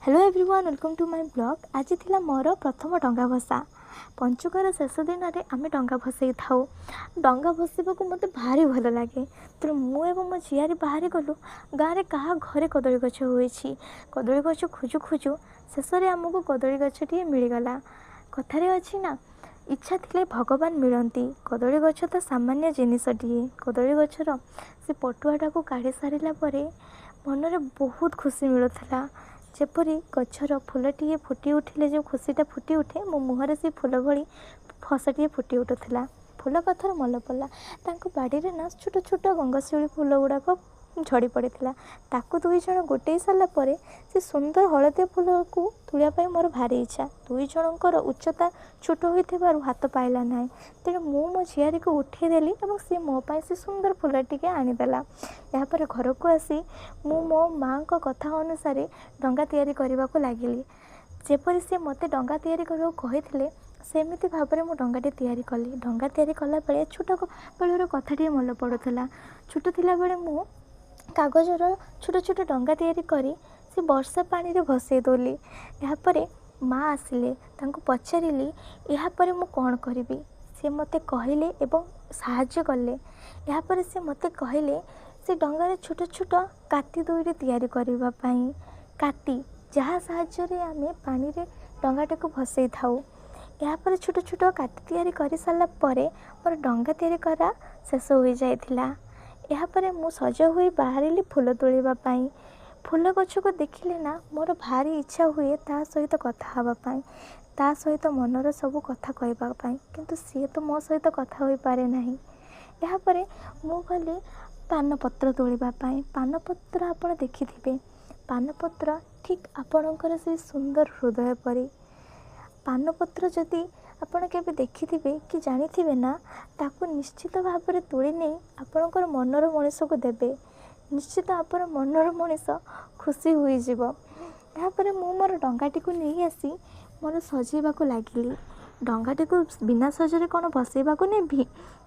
Hello everyone, welcome to my blog. आज थिला मोर प्रथम डंगा भसा। पंचुकर शेष दिन में आम डंगा भसई था। डंगा भसवाक मत भारी भल लगे। तेणु मुझे मो झीआरी बाहर गलु गाँव में क्या घरे कदली गछ होती। कदली गछ खोजु खोजु शेष में आमको कदली गछटी मिलगला। कथार अच्छी ना, इच्छा थिले भगवान मिलती। कदली गछ तो सामान्य जिनसटे। कदली गछर से पटुआटा को काढ़ी सारा मनरे बहुत खुशी मिलूला। जेपरी गछर फूलटे फुटी उठिले जो खुशीटा फुटी उठे, मो मुहर से फूल भली फसटे फुटी उठुला। फूल कथर मन पड़ा, बाड़ी में ना छोट छोट गंगशिउली फूल गुड़ाक झड़ी पड़ा। ताकू दुई जन गोटे सारापर से सुंदर हलदिया फूल को तुलिया मोर भारी इच्छा। दुई जनकर उच्चता छोट हो हाथ पाइला ना। तेणु मो झीआरी को उठेदेली और सी मो से सुंदर फूल टी आनीदेला। यापर घर को आसी मो माँ को कथा अनुसार डंगा तैयारी करने को लगिली। जेपरी सी मते डंगा तैयारी करने को कही सेमिति भाव में मुझे डंगाटे तैयारी कली। डंगा तैयारी कला बेले छोट बेलर कथाटे मन पड़ूला। छोट थिला बेले मु कागजर छोट छोट डंगा तैयारी करी से वर्षा पानी रे भसई देली। यापर माँ आसिले, तांको पचारिली यापर मु कौन करी। सी मते कहले एवं साहाय्य कले। यापर से मते कहले से डंगार छोट छोट काटी दुईटे तैयारी करबा पई। काटी जहाँ साहाय्य आमे पानी रे डंगाटा को भसई थाउ। यापर छोट छोट काटी तैयारी कर सारा परे मोर डंगा तैयारी करा शेष हो जाइथिला। यापर मु सज हुई बाहरिली फूल तोड़ापी। फूल गछ को देखिले ना मोर भारी इच्छा हुए ता सहित कथा हाँवाई, ता सहित मनर सब कथा कहवाई, किंतु सी तो मो सहित कथा हो पारे नहीं। यापर मु गली पानपत्र तोड़ापी। पानपत्र आप देखिथे, पानपत्र ठीक आपणकर से सुंदर हृदय परी। पानपत्र जदि आपण के देखि कि जानी ना, ताकू निश्चित भाव में तोड़ी नहीं आपणकर मनर मनीष को देवे। निश्चित आप मनर मनीष खुशी होपर मु मोर डंगाटी को नहीं आसी मोर सजेवा को लगिली। डंगाटी को बिना सजरे कौन बसैवा को नेबी।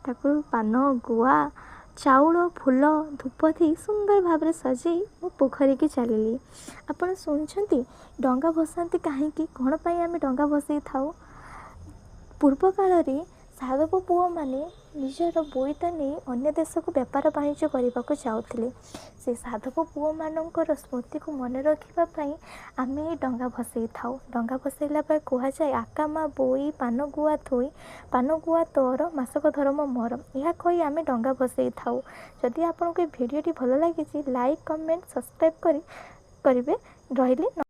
ताकू पान गुआ चाउल फूल धूप थी सुंदर भाव में सजई मु पोखरी की चलिली। आपण शुणुंट डंगा भसाती कहीं कौन पाई आम डंगा भसई थाउ। पूर्व काल रे साधव पुओ माने निजर बोईता नहीं अन्य देश को व्यापार वाणिज्य करने को जाऊले। से साधव पुओ मानकर स्मृति को मन रखापी आम डंगा भसई थाउ। डंगा भसैला कह जाए आकामा बोई पान गुआ थोई, पान गुआ तोर मासक धर्म मोर। यह कही आम डंगा भसई थाउ। जदि आपको भिडियोटी भल लगी लाइक कमेंट सब्सक्राइब करेंगे। रहिले।